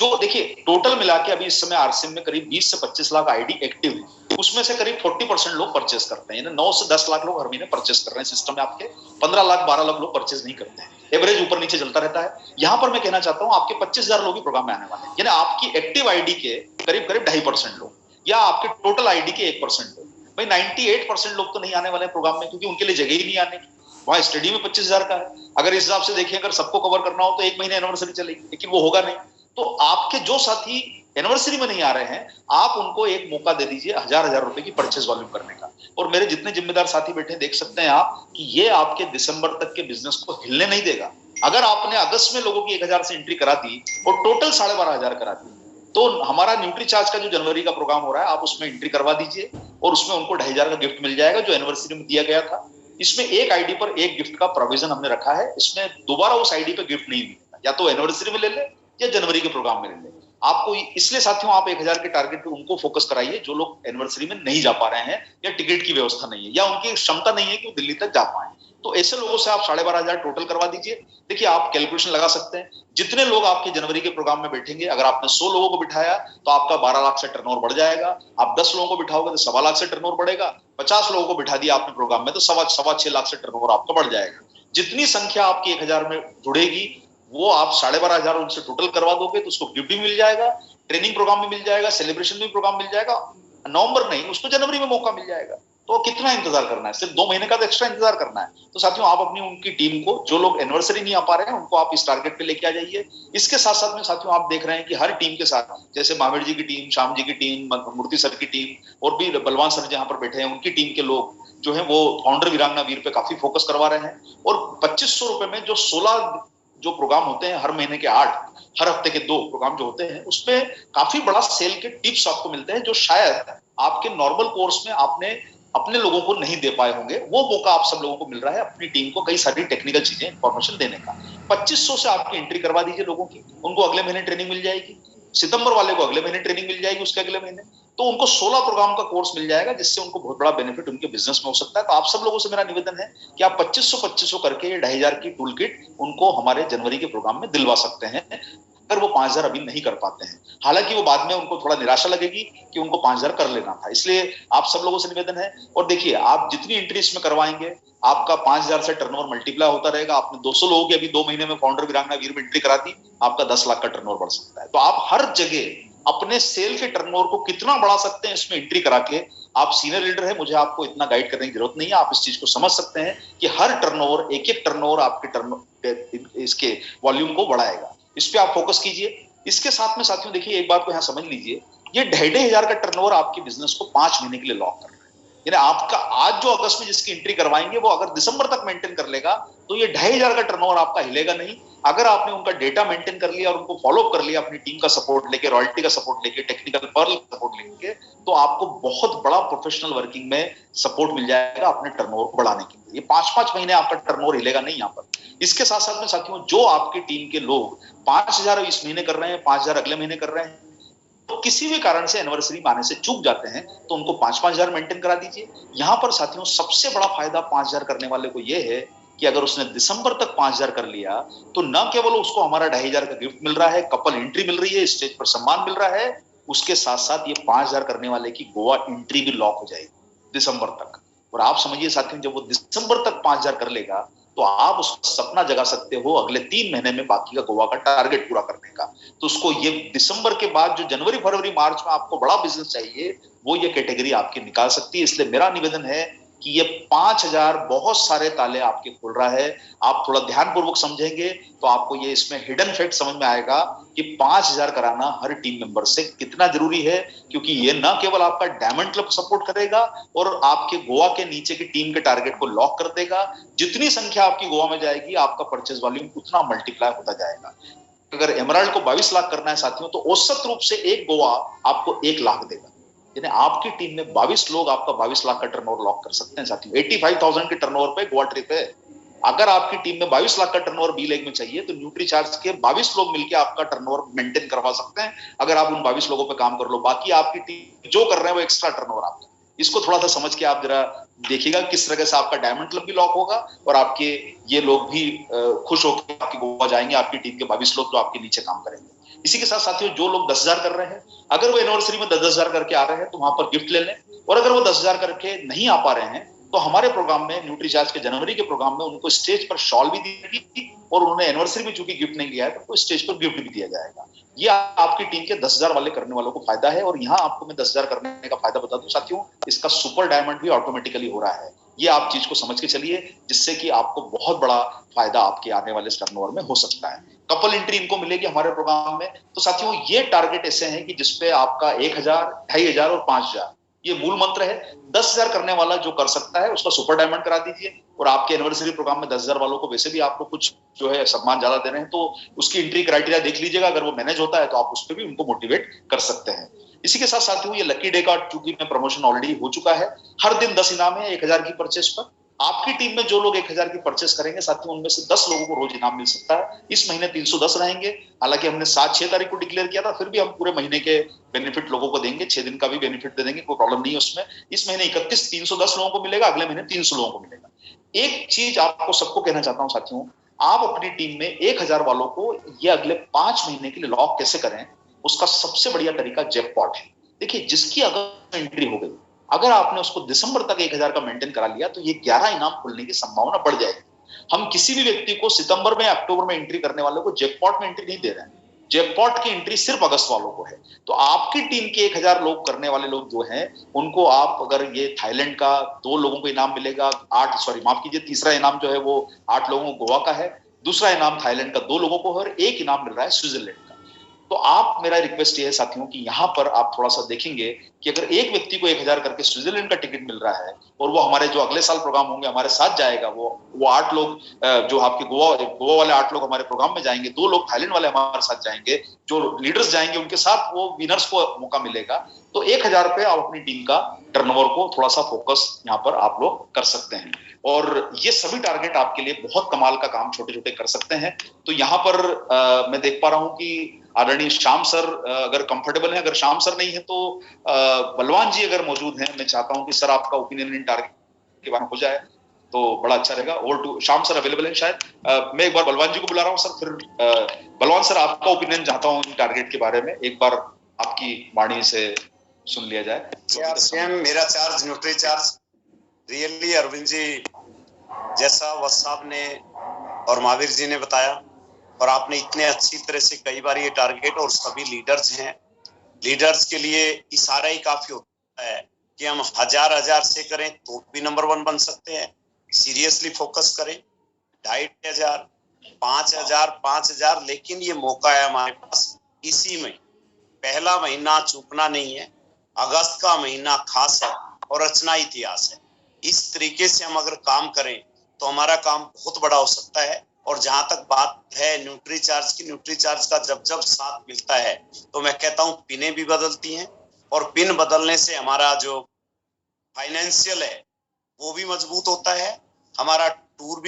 जो देखिए टोटल मिला के अभी इस समय आरसीएम में करीब 20 से 25 लाख आईडी एक्टिव है। उसमें से करीब 40% लोग परचेस करते हैं, 9 से 10 लाख लोग हर महीने परचेस कर रहे हैं सिस्टम में। आपके 15 लाख 12 लाख लोग परचेस नहीं करते हैं, एवरेज ऊपर नीचे चलता रहता है। यहां पर मैं कहना चाहता हूं आपके 25,000 लोग ही प्रोग्राम में आने वाले हैं, यानी आपकी एक्टिव आईडी के करीब करीब 2.5% लोग, या आपके टोटल आईडी के 1% लोग। भाई 98% लोग तो नहीं आने वाले प्रोग्राम में, क्योंकि उनके लिए जगह ही नहीं आने की। वहां स्टडी में 25,000 का है। अगर इस हिसाब से देखिए, अगर सबको कवर करना हो तो 1 महीने एनिवर्सरी चलेगी, लेकिन वो होगा नहीं। तो आपके जो साथी एनिवर्सरी में नहीं आ रहे हैं, आप उनको एक मौका दे दीजिए 1,000 रुपए की परचेज वॉल्यूम करने का। और मेरे जितने जिम्मेदार साथी बैठे देख सकते हैं आप कि ये आपके दिसंबर तक के बिजनेस को हिलने नहीं देगा। अगर आपने अगस्त में लोगों की 1,000 से एंट्री करा दी और टोटल 12,500 करा दी, तो हमारा न्यूट्रीचार्ज का जो जनवरी का प्रोग्राम हो रहा है, आप उसमें एंट्री करवा दीजिए और उसमें उनको 2,500 का गिफ्ट मिल जाएगा जो एनिवर्सरी में दिया गया था। इसमें एक आईडी पर एक गिफ्ट का प्रोविजन हमने रखा है। इसमें दोबारा उस आईडी पर गिफ्ट नहीं मिलेगा, या तो एनिवर्सरी में ले ले या जनवरी के प्रोग्राम में ले ले। आपको इसलिए साथियों आप 1,000 के टारगेट पे उनको फोकस कराइए जो लोग एनिवर्सरी में नहीं जा पा रहे हैं, या टिकट की व्यवस्था नहीं है, या उनकी क्षमता नहीं है कि वो दिल्ली तक जा पाए। तो ऐसे लोगों से आप 12,500 टोटल करवा दीजिए। देखिए आप कैलकुलेशन लगा सकते हैं, जितने लोग आपके जनवरी के प्रोग्राम में बैठेंगे, अगर आपने 100 लोगों को बिठाया तो आपका 12 लाख से टर्नओवर बढ़ जाएगा। आप 10 लोगों को बिठाओगे तो 1.25 लाख से टर्नओवर बढ़ेगा। 50 लोगों को बिठा दिया आपने प्रोग्राम में तो 6.25 लाख से टर्नओवर आपका बढ़ जाएगा। जितनी संख्या आपकी 1,000 में जुड़ेगी वो आप 12,500 उनसे टोटल करवा दोगे तो उसको गिफ्ट भी मिल जाएगा, ट्रेनिंग प्रोग्राम भी मिल जाएगा, सेलिब्रेशन भी प्रोग्राम मिल जाएगा। नवंबर नहीं, उसको जनवरी में मौका मिल जाएगा। तो कितना इंतजार करना है, सिर्फ 2 महीने का तो एक्स्ट्रा इंतजार करना है। तो साथियों आप अपनी उनकी टीम को, जो लोग एनिवर्सरी नहीं आ पा रहे हैं उनको आप इस टारगेट पे लेके आ जाइए। इसके साथ साथ में साथियों आप देख रहे हैं कि हर टीम के साथ, जैसे महावीर जी की टीम, श्याम जी की टीम, मूर्ति सर की टीम और भी बलवान सर जहां पर बैठे हैं उनकी टीम के लोग जो है वो फाउंडर वीरांगना वीर पे काफी फोकस करवा रहे हैं। और 2,500 रुपए में जो 16 जो प्रोग्राम होते हैं, हर महीने के 8, हर हफ्ते के 2 प्रोग्राम जो होते हैं, उसमें काफी बड़ा सेल के टिप्स आपको मिलते हैं जो शायद आपके नॉर्मल कोर्स में आपने अपने लोगों को नहीं दे पाए होंगे। वो मौका आप सब लोगों को मिल रहा है अपनी टीम को कई सारी टेक्निकल चीजें, इंफॉर्मेशन देने का। 2,500 से आपकी एंट्री करवा दीजिए लोगों की, उनको अगले महीने ट्रेनिंग मिल जाएगी। सितंबर वाले को अगले महीने ट्रेनिंग मिल जाएगी, उसके अगले महीने तो उनको 16 प्रोग्राम का कोर्स मिल जाएगा, जिससे उनको बहुत बड़ा बेनिफिट उनके बिजनेस में हो सकता है। तो आप सब लोगों से मेरा निवेदन है कि आप 2,500 करके 2,500 की टूल किट उनको हमारे जनवरी के प्रोग्राम में दिलवा सकते हैं, अगर वो 5,000 अभी नहीं कर पाते हैं। हालांकि वो बाद में उनको थोड़ा निराशा लगेगी कि उनको 5,000 कर लेना था। इसलिए आप सब लोगों से निवेदन है, और देखिए आप जितनी एंट्री इसमें करवाएंगे आपका 5,000 से टर्नओवर मल्टीप्लाई होता रहेगा। आपने 200 लोगों की अभी 2 महीने में फाउंडर वीरांगना वीर में एंट्री करा दी, आपका 10 लाख का टर्नओवर बढ़ सकता है। तो आप हर जगह अपने सेल के टर्नओवर को कितना बढ़ा सकते हैं इसमें एंट्री करा के। आप सीनियर लीडर है, मुझे आपको इतना गाइड करने की जरूरत नहीं है, आप इस चीज को समझ सकते हैं कि हर टर्नओवर, एक एक टर्नओवर आपके टर्न इसके वॉल्यूम को बढ़ाएगा। इस पे आप फोकस कीजिए। इसके साथ में साथियों देखिए, एक बात को यहाँ समझ लीजिए, ये 2,500 का टर्नओवर आपके बिजनेस को 5 महीने के लिए लॉक कर रहा है। यानी आपका आज जो अगस्त में जिसकी एंट्री करवाएंगे वो अगर दिसंबर तक मेंटेन कर लेगा तो ये 2,500 का टर्नओवर आपका हिलेगा नहीं। अगर आपने उनका डेटा मेंटेन कर लिया और उनको फॉलो अप कर लिया अपनी टीम का सपोर्ट लेके, रॉयल्टी का सपोर्ट लेके, टेक्निकल पर्ल सपोर्ट लेके, तो आपको बहुत बड़ा प्रोफेशनल वर्किंग में सपोर्ट मिल जाएगा अपने टर्नओवर को बढ़ाने के लिए। ये 5-5 महीने आपका टर्नओवर हिलेगा नहीं यहाँ पर। इसके साथ साथ में साथियों, जो आपकी टीम के लोग 5,000 इस महीने कर रहे हैं, 5,000 अगले महीने कर रहे हैं, तो किसी भी कारण से एनिवर्सरी में आने से चूक जाते हैं तो उनको 5-5,000 मेंटेन करा दीजिए। यहां पर साथियों सबसे बड़ा फायदा 5,000 करने वाले को यह है कि अगर उसने दिसंबर तक 5,000 कर लिया तो न केवल उसको हमारा 2,500 का गिफ्ट मिल रहा है, कपल एंट्री मिल रही है, स्टेज पर सम्मान मिल रहा है, उसके साथ साथ ये 5,000 करने वाले की गोवा एंट्री भी लॉक हो जाएगी दिसंबर तक। और आप समझिए साथियों, जब वो दिसंबर तक 5,000 कर लेगा तो आप उसका सपना जगा सकते हो अगले 3 महीने में बाकी का गोवा का टारगेट पूरा करने का। तो उसको ये दिसंबर के बाद जो जनवरी, फरवरी, मार्च में आपको बड़ा बिजनेस चाहिए, वो ये कैटेगरी आपकी निकाल सकती है। इसलिए मेरा निवेदन है कि ये 5,000 बहुत सारे ताले आपके खोल रहा है। आप थोड़ा ध्यानपूर्वक समझेंगे तो आपको ये इसमें हिडन फैक्ट समझ में आएगा कि 5,000 कराना हर टीम मेंबर से कितना जरूरी है, क्योंकि ये ना केवल आपका डायमंड क्लब सपोर्ट करेगा और आपके गोवा के नीचे की टीम के टारगेट को लॉक कर देगा। जितनी संख्या आपकी गोवा में जाएगी, आपका परचेज वॉल्यूम उतना मल्टीप्लाई होता जाएगा। अगर एमराल्ड को 22 लाख करना है साथियों, तो औसत रूप से एक गोवा आपको 1 लाख देगा। यानी आपकी टीम में 22 लोग आपका 22 लाख का टर्नओवर लॉक कर सकते हैं साथियों। 85,000 के टर्नओवर पे गोवा ट्रिप है। अगर आपकी टीम में 22 लाख का टर्नओवर बी लेग में चाहिए तो न्यूट्री चार्ज के 22 लोग मिलकर आपका टर्नओवर मेंटेन करवा सकते हैं। अगर आप उन 22 लोगों पे काम कर लो, बाकी आपकी टीम जो कर रहे हैं वो एक्स्ट्रा टर्नओवर आपका। इसको थोड़ा सा समझ के आप जरा देखिएगा किस तरह से आपका डायमंड क्लब भी लॉक होगा और आपके ये लोग भी खुश होकर आपकी गोवा जाएंगे, आपकी टीम के 22 लोग जो आपके नीचे काम करेंगे। इसी के साथ साथियों, जो लोग 10,000 कर रहे हैं, अगर वो एनिवर्सरी में 10,000 करके आ रहे हैं तो वहां पर गिफ्ट ले लें। और अगर वो 10,000 करके नहीं आ पा रहे हैं तो हमारे प्रोग्राम में, न्यूट्री चार्ज के जनवरी के प्रोग्राम में, उनको स्टेज पर शॉल भी दी थी और उन्होंने एनिवर्सरी में चूंकि गिफ्ट नहीं लिया है तो उनको स्टेज पर गिफ्ट भी दिया जाएगा। ये आपकी टीम के 10,000 वाले करने वालों को फायदा है। और यहाँ आपको मैं 10,000 करने का फायदा बता दूं साथियों, इसका सुपर डायमंड भी ऑटोमेटिकली हो रहा है। ये आप चीज को समझ के चलिए, जिससे कि आपको बहुत बड़ा फायदा आपके आने वाले टर्नओवर में हो सकता है। कपल एंट्री इनको मिलेगी हमारे प्रोग्राम में। तो साथियों, ये टारगेट ऐसे हैं कि जिसपे आपका 1,000, 2,500 और 5,000 ये मूल मंत्र है। 10,000 करने वाला जो कर सकता है उसका सुपर डायमंड करा दीजिए। और आपके एनिवर्सरी प्रोग्राम में 10,000 वालों को वैसे भी आपको कुछ जो है सम्मान ज्यादा दे रहे हैं, तो उसकी एंट्री क्राइटेरिया देख लीजिएगा। अगर वो मैनेज होता है तो आप उस पर भी उनको मोटिवेट कर सकते हैं। इसी के साथ साथियों, ये लकी डे का चूंकि मैं प्रमोशन ऑलरेडी हो चुका है, हर दिन 10 इनाम है 1,000 की परचेस पर। आपकी टीम में जो लोग 1,000 की परचेस करेंगे साथियों, उनमें से 10 लोगों को रोज इनाम मिल सकता है। इस महीने 310 रहेंगे। हालांकि हमने 7-6 तारीख को डिक्लेयर किया था, फिर भी हम पूरे महीने के बेनिफिट लोगों को देंगे, 6 दिन का भी बेनिफिट दे देंगे, कोई प्रॉब्लम नहीं है उसमें। इस महीने 31 310 लोगों को मिलेगा, अगले महीने 300 लोगों को मिलेगा। एक चीज आपको सबको कहना चाहता हूं साथियों, आप अपनी टीम में 1,000 वालों को ये अगले 5 महीने के लिए लॉक कैसे करें, उसका सबसे बढ़िया तरीका जैकपॉट है। देखिए, जिसकी अगर एंट्री हो गई, अगर आपने उसको दिसंबर तक 1,000 का मेंटेन करा लिया तो ये 11 इनाम खुलने की संभावना बढ़ जाएगी। हम किसी भी व्यक्ति को सितंबर में, अक्टूबर में एंट्री करने वाले को जैकपॉट में एंट्री नहीं दे रहे हैं। जैकपॉट की एंट्री सिर्फ अगस्त वालों को है। तो आपकी टीम के 1,000 लोग करने वाले लोग जो हैं, उनको आप अगर ये थाईलैंड का 2 लोगों को इनाम मिलेगा, 8 सॉरी माफ कीजिए, तीसरा इनाम जो है वो 8 लोगों को गोवा का है, दूसरा इनाम थाईलैंड का 2 लोगों को है और एक इनाम मिल रहा है स्विट्जरलैंड का। तो आप, मेरा रिक्वेस्ट ये है साथियों कि यहाँ पर आप थोड़ा सा देखेंगे कि अगर एक व्यक्ति को 1,000 करके स्विट्जरलैंड का टिकट मिल रहा है और वो हमारे जो अगले साल प्रोग्राम होंगे हमारे साथ जाएगा, वो 8 लोग जो आपके गोवा वाले 8 लोग हमारे प्रोग्राम में जाएंगे, 2 लोग थाईलैंड वाले हमारे साथ जाएंगे, जो लीडर्स जाएंगे उनके साथ वो विनर्स को मौका मिलेगा। तो 1,000 पे आप अपनी टीम का टर्नओवर को थोड़ा सा फोकस यहाँ पर आप लोग कर सकते हैं। और ये सभी टारगेट आपके लिए बहुत कमाल का काम छोटे छोटे कर सकते हैं। तो यहाँ पर मैं देख पा रहा हूँ कि आदरणीय श्याम सर अगर कंफर्टेबल है, अगर श्याम सर नहीं है तो बलवान जी अगर मौजूद हैं, मैं चाहता हूं कि सर आपका ओपिनियन इन टारगेट के बारे में हो जाए तो बड़ा अच्छा रहेगा। Over to Shyam sir, available है शायद? मैं एक बार बलवान जी को बुला रहा हूं सर, फिर बलवान सर आपका ओपिनियन चाहता हूं इन टारगेट के बारे में, एक बार आपकी वाणी से सुन लिया जाए। मेरा charge, nutri charge, really Arvind ji जैसा वसाब ने और महावीर जी ने बताया, और आपने इतने अच्छी तरह से कई बार ये टारगेट, और सभी लीडर्स हैं लीडर्स के लिए इशारा ही काफी होता है कि हम हजार से करें तो भी नंबर 1 बन सकते हैं। सीरियसली फोकस करें, 2500, 5000, लेकिन ये मौका है हमारे पास इसी में। पहला महीना चूकना नहीं है, अगस्त का महीना खास है और रचना इतिहास है। इस तरीके से हम अगर काम करें तो हमारा काम बहुत बड़ा हो सकता है। और जहां तक बात है न्यूट्रीचार्ज की, न्यूट्रीचार्ज का जब जब साथ मिलता है तो मैं कहता हूं पिनें भी बदलती हैं, और पिन बदलने से हमारा जो फाइनेंशियल है वो भी मजबूत होता है, हमारा टूर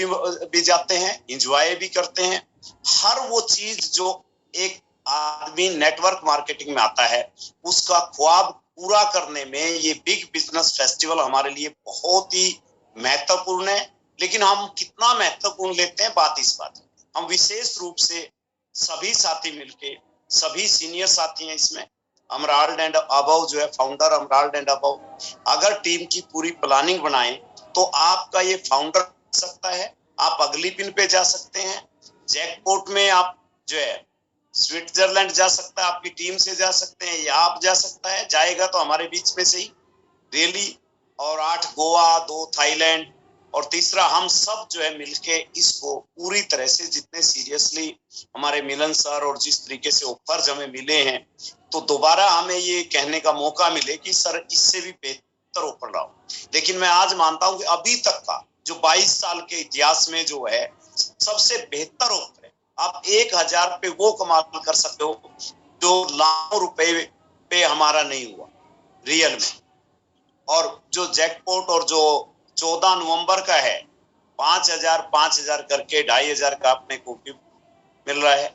भी जाते हैं, एंजॉय भी करते हैं। हर वो चीज जो एक आदमी नेटवर्क मार्केटिंग में आता है उसका ख्वाब पूरा करने में ये बिग बिजनेस फेस्टिवल हमारे लिए बहुत ही महत्वपूर्ण है। लेकिन हम कितना महत्वपूर्ण लेते हैं, बात इस बात है। हम विशेष रूप से सभी साथी मिलके, सभी सीनियर साथी हैं इसमें, अमराल्ड एंड अबव जो है फाउंडर, अमराल्ड एंड अबव, अगर टीम की पूरी प्लानिंग बनाएं तो आपका ये फाउंडर सकता है, आप अगली पिन पे जा सकते हैं, जैकपॉट में आप जो है स्विट्जरलैंड जा सकता है, आपकी टीम से जा सकते हैं, या आप जा सकता है, जाएगा तो हमारे बीच में से ही दिल्ली, और 8 गोवा, 2 थाईलैंड, और तीसरा हम सब जो है मिलके इसको पूरी तरह से, जितने सीरियसली हमारे मिलन सर और जिस तरीके से ऑफर्स हमें मिले हैं, तो दोबारा हमें ये कहने का मौका मिले कि सर इससे भी बेहतर ऑफर लाओ। लेकिन मैं आज मानता हूं कि अभी तक का जो 22 साल के इतिहास में जो है सबसे बेहतर ऑफर है। आप 1000 पे वो कमाल कर सकते हो जो लाखों रुपए पे हमारा नहीं हुआ रियल में। और जो जैकपॉट और जो 14 नवंबर का है 5000 करके 2500 का अपने को गिफ्ट मिल रहा है,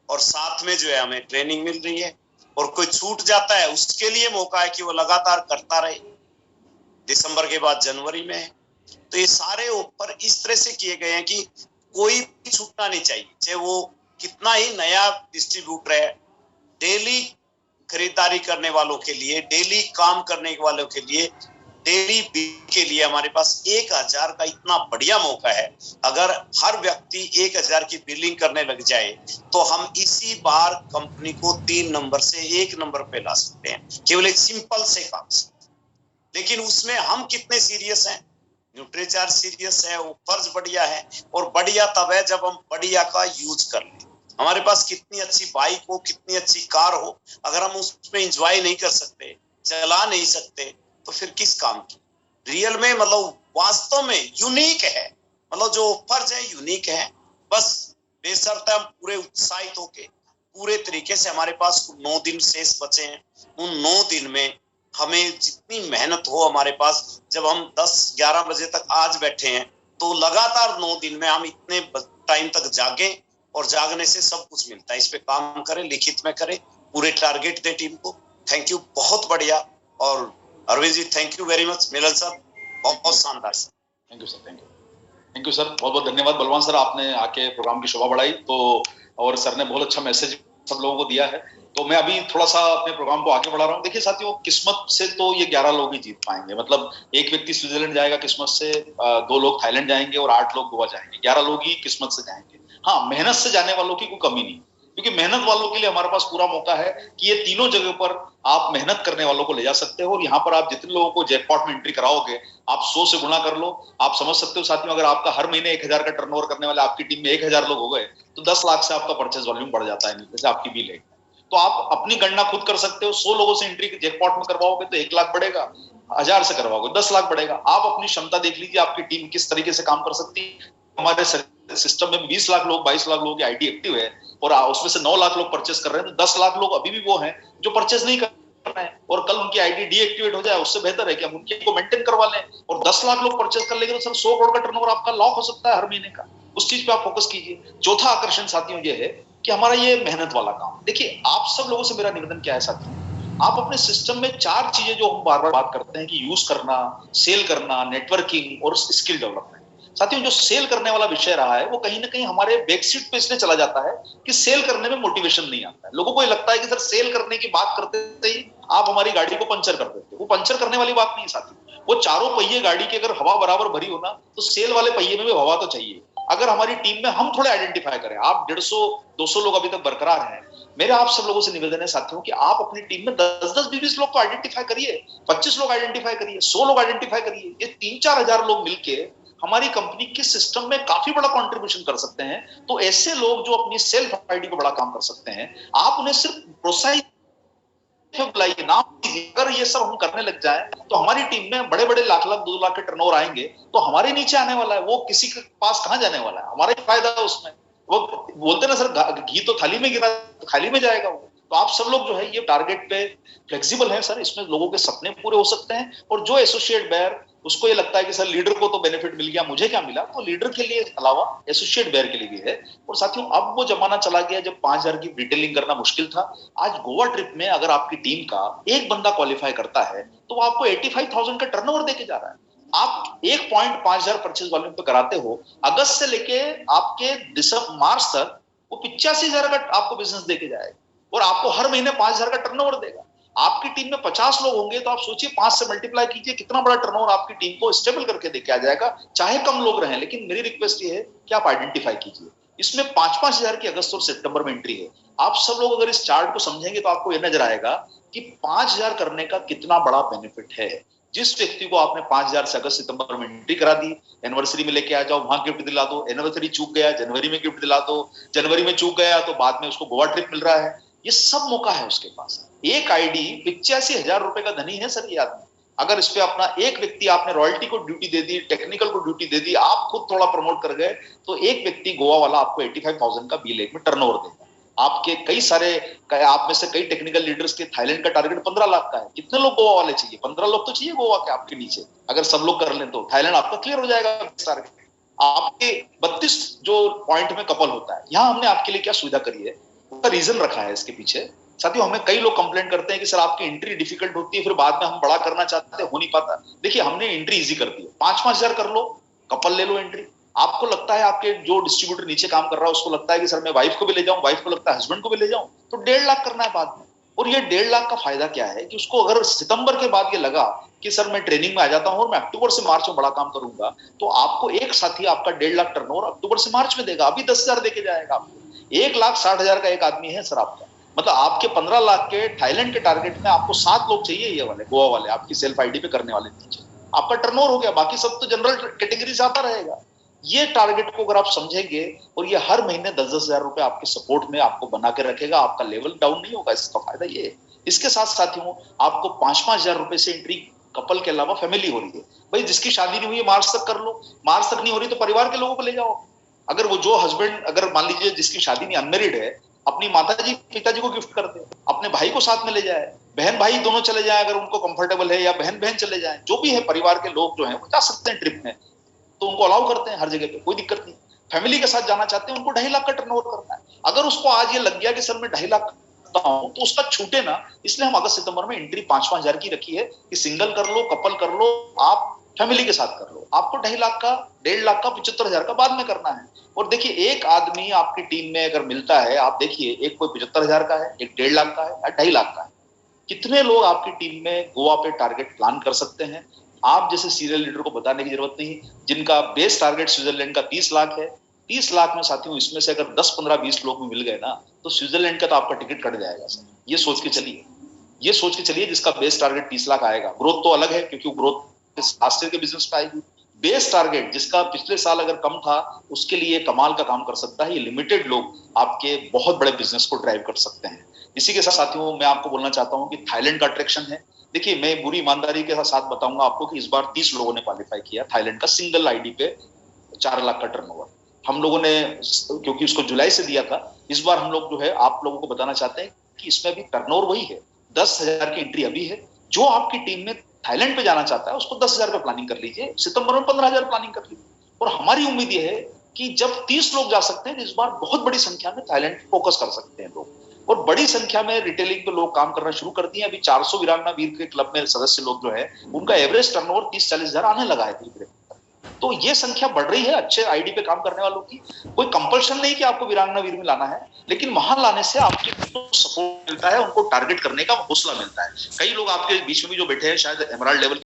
और साथ में जो है हमें ट्रेनिंग मिल रही है, और कोई छूट जाता है उसके लिए मौका है कि वो लगातार करता रहे। दिसंबर के बाद जनवरी में है, तो ये सारे ऑफर इस तरह से किए गए हैं कि कोई भी छूटना नहीं चाहिए, चाहे वो कितना ही नया डिस्ट्रीब्यूटर है। डेली खरीदारी करने वालों के लिए, डेली काम करने वालों के लिए, डेली बिल के लिए हमारे पास 1000 का इतना बढ़िया मौका है। अगर हर व्यक्ति 1000 की बिलिंग करने लग जाए तो हम इसी बार कंपनी को 3 नंबर से 1 नंबर पे ला सकते हैं, केवल एक सिंपल से काम से। लेकिन उसमें हम कितने सीरियस हैं? न्यूट्रीचार्ज सीरियस है, ऑफर्स बढ़िया है, और बढ़िया तब है जब हम बढ़िया का यूज कर लें। हमारे पास कितनी अच्छी बाइक हो, कितनी अच्छी कार हो, अगर हम उसमें एंजॉय नहीं कर सकते, चला नहीं सकते, तो फिर किस काम की? रियल में मतलब वास्तव में यूनिक है, मतलब जो ऑफर्स है यूनिक है। बस बेशर्त हम पूरे उत्साहित होके पूरे तरीके से, हमारे पास 9 दिन शेष बचे हैं, उन 9 दिन में हमें जितनी मेहनत हो हमारे पास, जब हम 10-11 बजे तक आज बैठे हैं तो लगातार 9 दिन में हम इतने टाइम तक जागें, और जागने से सब कुछ मिलता है। इस पे काम करें, लिखित में करें, पूरे टारगेट दें टीम को। थैंक यू, बहुत बढ़िया। और Arvind ji thank you very much. Milan sir बहुत शानदार। Thank you sir, thank you sir, बहुत बहुत धन्यवाद बलवान सर, आपने आके प्रोग्राम की शोभा बढ़ाई। तो और सर ने बहुत अच्छा मैसेज सब लोगों को दिया है। तो मैं अभी थोड़ा सा अपने प्रोग्राम को आगे बढ़ा रहा हूँ। देखिए साथियों, किस्मत से तो ये 11 लोग ही जीत पाएंगे। मतलब एक व्यक्ति स्विट्जरलैंड जाएगा किस्मत से, 2 लोग थाईलैंड जाएंगे और 8 लोग गोवा जाएंगे। 11 लोग ही किस्मत से जाएंगे। हाँ, मेहनत से जाने वालों की कोई कमी नहीं, क्योंकि मेहनत वालों के लिए हमारे पास पूरा मौका है कि ये तीनों जगह पर आप मेहनत करने वालों को ले जा सकते हो। और यहाँ पर आप जितने लोगों को जैकपॉट में एंट्री कराओगे, आप 100 से गुणा कर लो। आप समझ सकते हो साथियों, अगर आपका हर महीने 1000 का टर्नओवर करने वाले आपकी टीम में 1000 लोग हो गए तो 10 लाख से आपका परचेज वॉल्यूम बढ़ जाता है, जैसे आपकी बिल है। तो आप अपनी गणना खुद कर सकते हो। 100 लोगों से एंट्री जैकपॉट में करवाओगे तो 1 लाख बढ़ेगा, 1000 से करवाओगे 10 लाख बढ़ेगा। आप अपनी क्षमता देख लीजिए, आपकी टीम किस तरीके से काम कर सकती है। हमारे सिस्टम में 20 लाख लोग, 22 लाख लोगों की आईडी एक्टिव है, और उसमें से 9 लाख लोग परचेस कर रहे हैं। तो 10 लाख लोग अभी भी वो हैं जो परचेस नहीं कर रहे हैं, और कल उनकी आईडी डीएक्टिवेट हो जाए, उससे बेहतर है कि हम उनकी को मेंटेन करवा लें। और 10 लाख लोग परचेस कर लेंगे तो सर 100 करोड़ का टर्नओवर आपका लॉक हो सकता है हर महीने का। उस चीज पे आप फोकस कीजिए। चौथा आकर्षण साथियों ये है कि हमारा ये मेहनत वाला काम। देखिए, आप सब लोगों से मेरा निवेदन क्या है साथियों, आप अपने सिस्टम में 4 चीजें जो हम बार बार बात करते हैं कि यूज करना, सेल करना, नेटवर्किंग और स्किल डेवलपमेंट। साथियों, जो सेल करने वाला विषय रहा है वो कहीं ना कहीं हमारे बैकसीट पे इसलिए चला जाता है कि सेल करने में मोटिवेशन नहीं आता है। लोगों को ये लगता है कि सर सेल करने की बात करते ही आप हमारी गाड़ी को पंचर कर देते हो। वो पंचर करने वाली बात नहीं साथियों। वो चारों पहिए गाड़ी के अगर हवा बराबर भरी हो ना, तो सेल वाले पहिए में भी हवा तो चाहिए। अगर हमारी टीम में हम थोड़े आइडेंटिफाई करें, आप 150-200 लोग अभी तक बरकरार हैं, मेरा आप सब लोगों से निवेदन है साथियों कि आप अपनी टीम में 10-10, 20-20 लोग को आइडेंटिफाई करिए, 25 लोग आइडेंटिफाई करिए, 100 लोग आइडेंटिफाई करिए। ये 3-4 हजार लोग मिलके हमारी कंपनी के सिस्टम में काफी बड़ा कंट्रीब्यूशन कर सकते हैं। तो ऐसे लोग जो अपनी सेल्फ आईडी पे बड़ा काम कर सकते हैं, आप उन्हें सिर्फ प्रोत्साहित बुलाइए, नाम दीजिए। अगर ये सब हम करने लग जाए तो हमारी टीम में बड़े बड़े लाख लाख 2 लाख के टर्नओवर आएंगे, तो हमारे नीचे आने वाला है वो किसी के पास कहां जाने वाला है, हमारा ही फायदा है उसमें। वो बोलते ना सर, घी तो थाली में गिरा खाली में जाएगा वो। तो आप सब लोग जो है ये टारगेट पे फ्लेक्सिबल हैं सर, इसमें लोगों के सपने पूरे हो सकते हैं। और जो एसोसिएट बेयर उसको ये लगता है कि सर लीडर को तो बेनिफिट मिल गया, मुझे क्या मिला, तो लीडर के लिए अलावा एसोसिएट बेयर के लिए भी है। और साथियों अब वो जमाना चला गया जब 5,000 की रिटेलिंग करना मुश्किल था। आज गोवा ट्रिप में अगर आपकी टीम का एक बंदा क्वालिफाई करता है तो वो आपको 85,000 का टर्नओवर देके जा रहा है। आप 1.5,000 परचेज वॉल्यूम पे कराते हो, अगस्त से लेके आपके दिसंबर मार्च तक वो 85,000 का आपको बिजनेस देके जाएगा और आपको हर महीने 5,000 का टर्नओवर देगा। आपकी टीम में 50 लोग होंगे तो आप सोचिए 5 से मल्टीप्लाई कीजिए कितना बड़ा टर्नओवर आपकी टीम को स्टेबल करके देके आ जाएगा, चाहे कम लोग रहें। लेकिन मेरी रिक्वेस्ट ये है कि आप आइडेंटिफाई कीजिए, इसमें 5-5 हजार की अगस्त और सितंबर में एंट्री है। आप सब लोग अगर इस चार्ट को समझेंगे तो आपको यह नजर आएगा कि 5,000 करने का कितना बड़ा बेनिफिट है। जिस व्यक्ति को आपने 5,000 से अगस्त सितंबर में एंट्री करा दी, एनिवर्सरी में लेके आ जाओ, वहां गिफ्ट दिला दो। एनिवर्सरी चूक गया, जनवरी में गिफ्ट दिला दो। जनवरी में चूक गया तो बाद में उसको गोवा ट्रिप मिल रहा है। ये सब मौका है उसके पास। एक आईडी 85,000 रुपए का धनी है सर ये आदमी। अगर इस पे अपना एक व्यक्ति आपने रॉयल्टी को ड्यूटी दे दी, टेक्निकल को ड्यूटी दे दी, आप खुद थोड़ा प्रमोट कर गए, तो एक व्यक्ति गोवा वाला आपको 85,000 का बी लेग में टर्नओवर देगा। आपके कई सारे, आप में से कई टेक्निकल लीडर्स के थाईलैंड का टारगेट 15 लाख का है। कितने लोग गोवा वाले चाहिए? 15 लोग तो चाहिए गोवा के आपके नीचे। अगर सब लोग कर लें तो थाईलैंड आपका क्लियर हो जाएगा टारगेट। आपके 32 जो पॉइंट में कपल होता है, यहां हमने आपके लिए क्या सुविधा करी है, उसका रीजन रखा है इसके पीछे। साथियों हमें कई लोग कंप्लेंट करते हैं कि सर आपकी एंट्री डिफिकल्ट होती है, फिर बाद में हम बड़ा करना चाहते हैं, हो नहीं पाता। देखिए हमने एंट्री इजी कर दी है। 5-5 हजार कर लो, कपल ले लो एंट्री। आपको लगता है आपके जो डिस्ट्रीब्यूटर नीचे काम कर रहा है उसको लगता है कि सर मैं वाइफ को भी ले जाऊं, वाइफ को लगता है हस्बैंड को भी ले जाऊं, तो 1.5 लाख करना है बाद में। और ये 1.5 लाख का फायदा क्या है कि उसको अगर सितंबर के बाद ये लगा कि सर मैं ट्रेनिंग में आ जाता हूं और मैं अक्टूबर से मार्च में बड़ा काम करूंगा, तो आपको एक साथी आपका 1.5 लाख टर्नओवर अक्टूबर से मार्च में देगा। अभी 10,000 देके जाएगा आपको। 1,60,000 का एक आदमी है सर आपका, मतलब आपके 15 लाख के थाईलैंड के टारगेट में आपको 7 लोग चाहिए, ये वाले गोवा वाले आपकी सेल्फ आईडी पे करने वाले नीचे। आपका टर्नओवर हो गया, बाकी सब तो जनरल कैटेगरी से आता रहेगा। ये टारगेट को अगर आप समझेंगे और ये हर महीने 10-10 हजार रुपए आपके सपोर्ट में आपको बना के रखेगा, आपका लेवल डाउन नहीं होगा। इसका फायदा ये है। इसके साथ साथियों आपको 5-5 हजार रुपए से एंट्री कपल के अलावा फैमिली हो रही है। भाई जिसकी शादी नहीं हुई है मार्च तक कर लो, मार्च तक नहीं हो रही तो परिवार के लोगों को ले जाओ। अगर वो जो हस्बैंड, अगर मान लीजिए जिसकी शादी नहीं, अनमेरिड है, अपनी माताजी पिताजी को गिफ्ट कर दे, अपने भाई को साथ में ले जाए, बहन भाई दोनों चले जाए अगर उनको कंफर्टेबल है, या बहन बहन चले जाए, जो भी है परिवार के लोग जो है वो जा सकते हैं ट्रिप में, तो उनको अलाउ करते हैं हर जगह पे, कोई दिक्कत नहीं। फैमिली के साथ जाना चाहते हैं, उनको 2.5 लाख का टर्नओवर करना है। अगर उसको आज ये लग गया कि सर मैं 2.5 लाख करता हूं तो उसका छूटे ना, इसलिए हम अगस्त सितंबर में एंट्री 5-5 हजार की रखी है कि सिंगल कर लो, कपल कर लो, आप फैमिली के साथ कर लो। आपको 2.5 लाख का, 1.5 लाख का, 75,000 का बाद में करना है। और देखिए एक आदमी आपकी टीम में अगर मिलता है, आप देखिए एक कोई 75,000 का है, एक 1.5 लाख का है, या 2.5 लाख का है, कितने लोग आपकी टीम में गोवा पे टारगेट प्लान कर सकते हैं। आप जैसे सीरियल लीडर को बताने की जरूरत नहीं, जिनका बेस टारगेट स्विट्जरलैंड का 30 लाख है। 30 लाख में साथियों इसमें से अगर 10, 15, 20 लोग भी मिल गए ना, तो स्विट्जरलैंड का तो आपका टिकट कट जाएगा सर। ये सोच के चलिए, ये सोच के चलिए जिसका बेस टारगेट 30 लाख आएगा। ग्रोथ तो अलग है क्योंकि ग्रोथ लास्ट ईयर के बिजनेस पे आएगी। बेस टारगेट जिसका पिछले साल अगर कम था, उसके लिए कमाल का काम कर सकता है। ये लिमिटेड लोग आपके बहुत बड़े बिजनेस को ड्राइव कर सकते हैं। इसी के साथ साथियों मैं आपको बोलना चाहता हूं कि थाईलैंड का अट्रैक्शन है। देखिए मैं पूरी ईमानदारी के साथ बताऊंगा आपको कि इस बार 30 लोगों ने क्वालिफाई किया थाईलैंड का, सिंगल आईडी पे 4 लाख का टर्नओवर। हम लोगों ने, क्योंकि उसको जुलाई से दिया था, इस बार हम लोग जो है आप लोगों को बताना चाहते हैं कि इसमें भी टर्नओवर वही है। 10,000 की एंट्री अभी है। जो आपकी टीम में थाईलैंड पे जाना चाहता है उसको 10,000 पे प्लानिंग कर लीजिए, सितंबर में 15,000 प्लानिंग कर लीजिए। और हमारी उम्मीद यह है कि जब 30 लोग जा सकते हैं, इस बार बहुत बड़ी संख्या में थाईलैंड फोकस कर सकते हैं लोग। और बड़ी संख्या में रिटेलिंग पे लोग काम करना शुरू कर दिए। अभी 400 वीरांगना वीर के क्लब में सदस्य लोग जो है, उनका एवरेज टर्नओवर 30-40 हजार आने लगा है धीरे-धीरे। तो ये संख्या बढ़ रही है अच्छे आईडी पे काम करने वालों की। कोई कंपल्शन नहीं कि आपको वीरांगना वीर में लाना है, लेकिन वहां लाने से आपको सपोर्ट मिलता है, उनको टारगेट करने का हौसला मिलता है। कई लोग आपके बीच में भी जो बैठे हैं शायद एमराल्ड लेवल